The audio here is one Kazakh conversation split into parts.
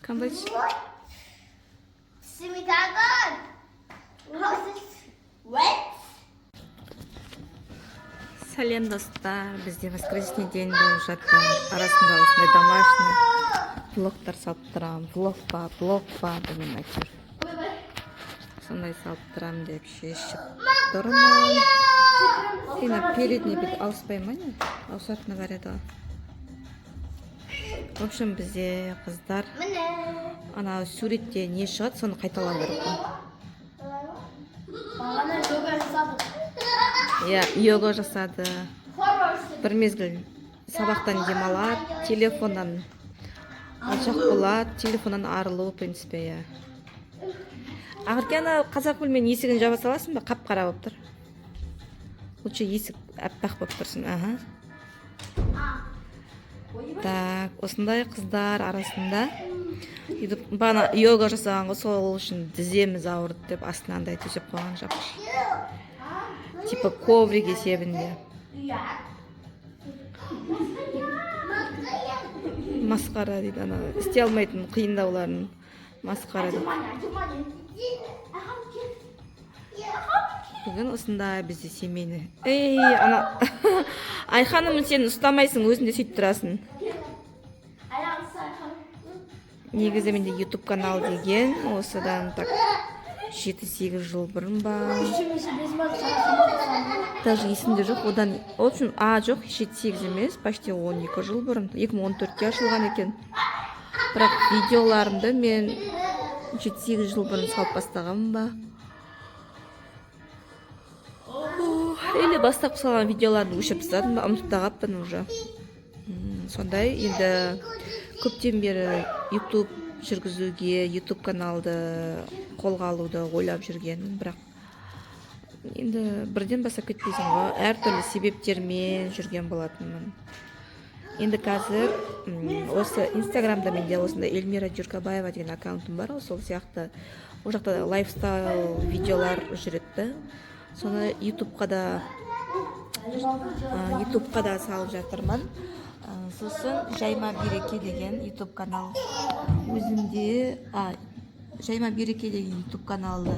Камбайч. Сәлем достар, бізде воскресный день болып жатыр. Арасында осындай домашний влогтар салып тұрамын. Влог па деген айтыр. Сондай салып тұрамын деп шешіп тұрмын. Сені передний бет ауыспай ма не? Ауысатыны бар еді. В общем, бізде қыздар ана суретте не шығады, соны қайталау керек қой. Йога жасады. Бір мезгіл сабақтан демалады, телефоннан алшақ болады, телефоннан арылу, в принципе, Ағырке ана қазақ бөлменің есігін жаба саласың ба? Қап-қара болып тұр. Лучше есік әппақ болып тұрсын. Так, осындай қыздар арасында бана йога жасағанға сол үшін тіземіз ауырды деп астынан төсеп қойған жоқ. Типа коврик есебінде. Масқара дейді, ана істей алмайтын қиындауларын масқара дейді. Бүгін осындай бізде семейный. Ана Айханым, сен ұстамайсың, өзінде сөйтіп тұрасың. Негізі менде YouTube канал деген, осыдан так 7-8 жыл бұрын ба. Даже есімде жоқ, одан, в общем, жоқ, 7-8 емес, почти 12 жыл бұрын, 2014-те ашылған екен. Бірақ видеоларымды мен 7-8 жыл бұрын салып бастағанмын ба. Или бастап салған видеоларды өшіріп тастадым ба, ұмытып қалыппын уже. Сондай, енді көптен бері YouTube жүргізуге, YouTube каналды қолға алуды ойлап жүргенмін, бірақ енді бірден бастап кетпейсің ғой, әртүрлі себептермен жүрген болатынмын. Енді қазір осы Инстаграмда менде осында Эльмира Джуркабаева деген аккаунтым бар, сол сияқты ол жақта лайфстайл видеолар жүреді. Соны ютубқа да салып жатырмын. Сосын Жайма Береке деген ютуб канал өзінде, Жайма Береке деген ютуб каналды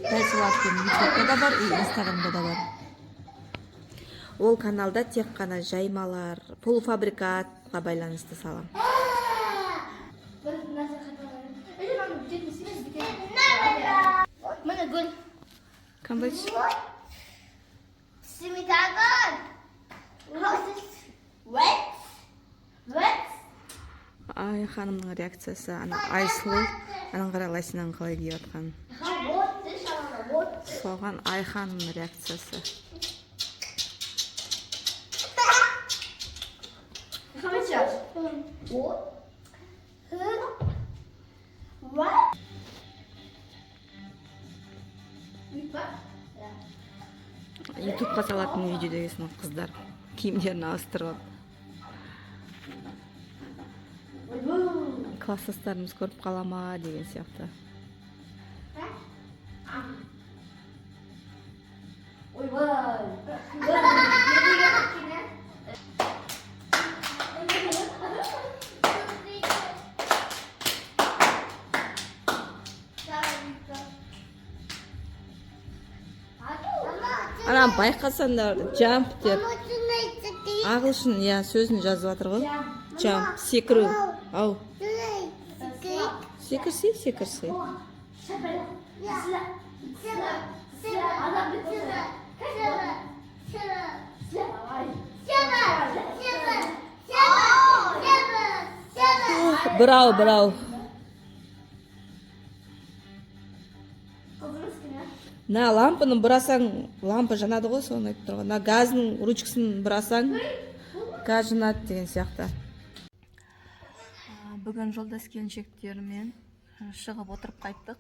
Тайсылатпен ютубта да бар, и инстаграмда да бар. Ол каналда тек қана жаймалар, полуфабрикатқа байланысты салам. Камбайч. Айханымның реакциясы, ана Айсылу, аның қаралайсынан қалай киіп жатқан. Соған Айханымның реакциясы. Ютубқа салатын видео дегесін қыздар киімдерін ауыстырып. Класстастарымыз көріп қалама деген сияқты. Ана байқасаңдар, jump деп ағылшын сөзін жазып жатыр ғой. Jump, секіру. Ау. Секірсе. Брау. На лампаны бұрасаң, лампа жанады ғой, соны айтып тұрған. На газның ручкасын бұрасаң, газ жанады деген сияқты. Бүгін жолдас келіншектермен шығып отырып қайттық.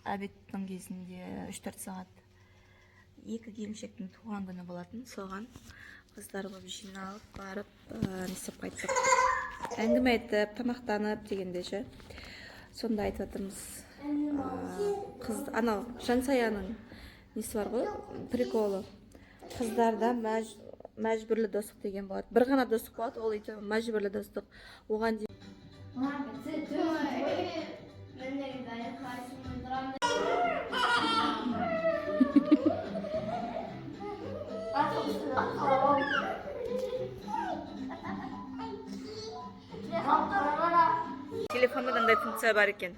Обедтің кезінде 3-4 сағат. 2 келіншектің туған күні болатын, соған қыздар болып жиналып, барып, несіп қайттық. Әңгіме айтып, тамақтанып дегенде ше. Сонда айтып жатырмыз. Анау Жансаяның несі бар ғой, приколы. Қыздарда мәжбүрлі достық деген болады. Бір ғана достық болады, ол мәжбүрлі достық. Оған дейін Телефонда мындай функция бар екен.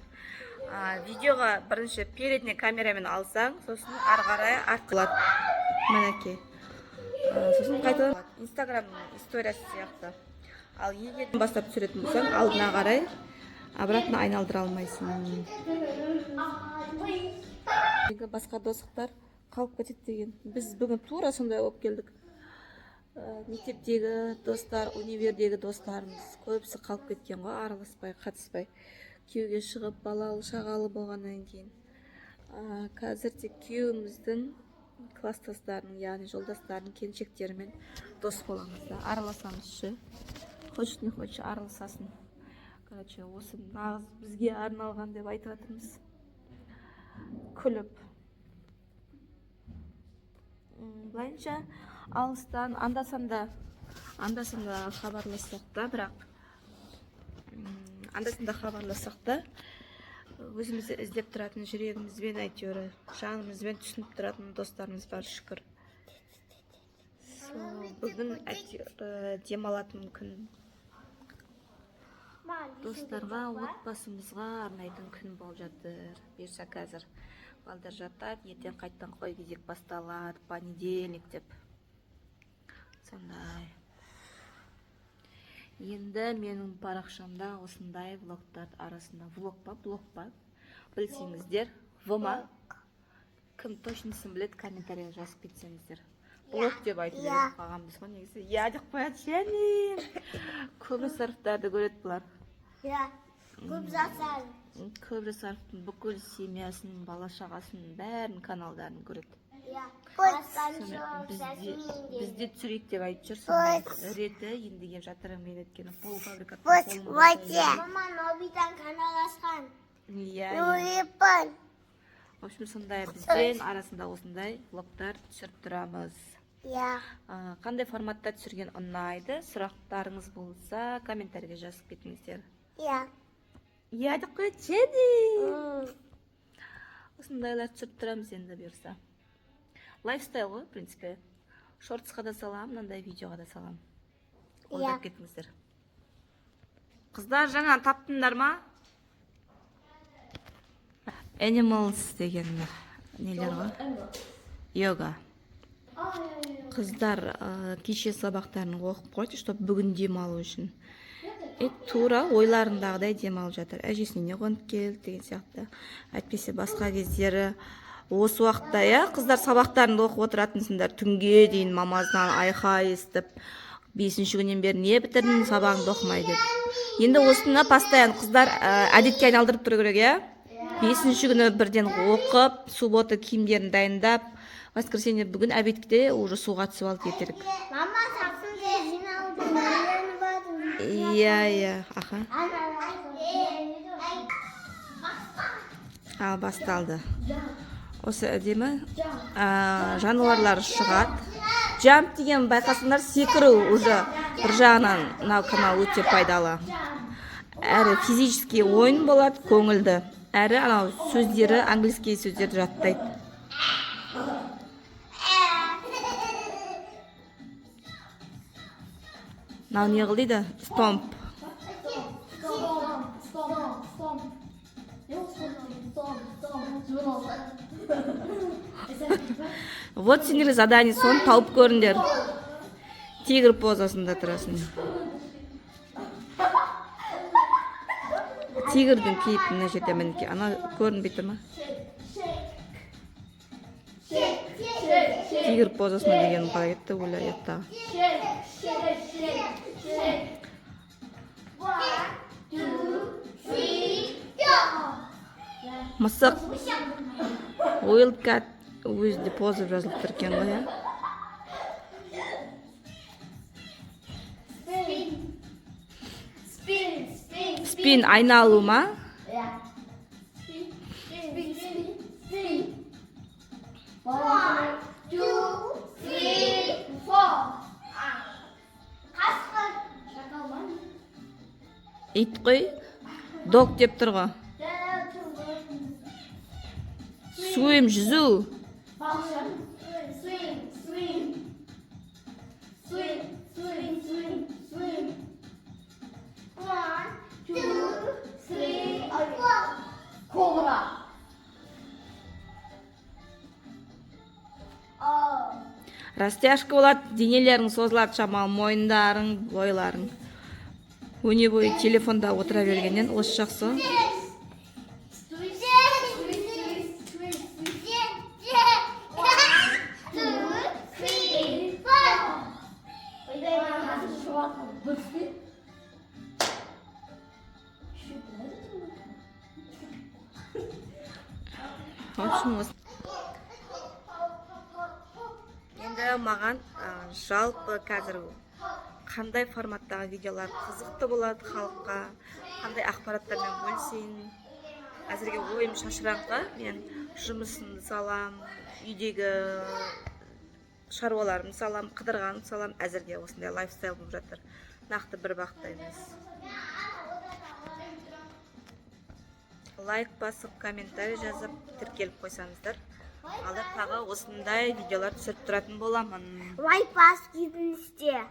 Видеоға бірінші передний камерамен алсаң, сосын ары қарай арқылат. Мінекей. Сосын қайтадан Инстаграмның историясы сияқты. Ал егер бастап түсіретін болсаң, алдына қарай обратно айналдыра алмайсың. Басқа достықтар қалып кетеді деген. Біз бүгін тура сондай болып келдік. Мектептегі достар, универдегі достарымыз көбісі қалып кеткен ғой, араласпай, қатыспай. Күйеуге шығып, балалы, шағалы болғаннан кейін. Қазір тек күйеуіміздің класстастарының, яғни жолдастарының келіншектерімен дос боламыз да, араласамызшы. Хочет не хочет араласасын. Короче, осы нағыз бізге арналған деп айтып жатырмыз. Күліп. Былайынша алыстан анда-санда хабарлассақ та, бірақ анда-санда хабарлассақ та, өзімізді іздеп тұратын жүрегімізбен, әйтеуір жанымызбен түсініп тұратын достарымыз бар, шүкір. Бүгін әйтеуір демалатын күн. Достарға, отбасымызға арнайтын күн болып жатыр. Берші қазір балдар жатады, ертең қайттан қой кезек басталады, понедельник деп. Сондай. Енді менің парақшамда осындай влогтар арасында, влог па, білсеңіздер, вма, кім точнысын біледі, комментария жазып кетсеңіздер. Блог деп айтып жүріп қалғанбыз ғой негізі. Я деп қояды, және көбі сарыфтарды көреді бұлар. Көбі сарыфтың бүкіл семьясын, бала шағасын, бәрін каналдарын көреді. Бізде түсірейік деп айтып жүр, сондай реті енді кеп жатырым мен еткені полуфабрикаттың қолында. Мама, Нобитан канал ашқан. В общем, сондай бізден арасында осындай влогтар түсіріп тұрамыз. Қандай форматта түсірген ұнайды, сұрақтарыңыз болса, комментарийге жазып кетіңіздер. Я деп қойды, және осындайлар түсіріп тұрамыз енді бұйырса. Лайфстайл ғой, в принципе. Шортсқа да салам, мынандай видеоға да салам. Қолдап кетіңіздер. Қыздар, жаңа таптыңдар ма? Animals деген нелер ғой? Йога. Қыздар кеше сабақтарын оқып қойды, чтобы бүгін демалу үшін. Тура ойларындағыдай демалып жатыр. Әжесіне қонып келді деген сияқты. Әйтпесе басқа кездері осы уақытта, қыздар сабақтарында оқып отыратынсыңдар, түнге дейін мамасынан айқай естіп, 5-ші күннен бері не бітірдің, сабағыңды оқымай деп. Енді осыны постоянно қыздар әдетке айналдырып тұру керек, 5-ші күні бірден оқып, суббота киімдерін дайындап, воскресенье бүгін обедте уже суға түсіп алып кетерік. Мама, сапсынды жиналды. Аха. Басталды. Осы әдемі жануарлар шығады. Jump деген байқасындар, секіру уже бір жағынан мынау канал өте пайдалы. Әрі физический ойын болады, көңілді. Әрі анау сөздері, английский сөздерді жаттайды. Мынау не қыл дейді? Stomp. Вот сендер задание соны тауып көріңдер. Тигр позасында тұрасың. Тигрдің кейпі мына жерде мінеке. Ана көрінбей тұр ма? Тигр позасында деген қалай кетті өлі аяқтағы. Мысық. Wildcat өзінде позып жазылып тұр екен ғой, Спин айналу ма? Ит қой. Дог деп тұр ғой. Swim, жүзу. Swing, swing. Swing, swing, swing, swing. 1, 2, 3, 4. Cobra. Oh. Растяжка болады, денелерің созылады шамалы, мойындарың, бойларың. Өне бойы телефонда отыра бергеннен осы жақсы. Енді маған жалпы қазір қандай форматтағы видеолар қызықты болады халыққа, қандай ақпараттармен бөлісейін. Әзірге ойым шашыраңқы, мен жұмысымды салам, үйдегі шаруаларымды салам, қыдырғанымды салам. Әзірге осындай лайфстайл болып жатыр, нақты бір бағытта емес. Лайк басып, комментарий жазып, тіркеліп қойсаңыздар, алда тағы осындай видеолар түсіріп тұратын боламын. Лайк басып кетіңіздер.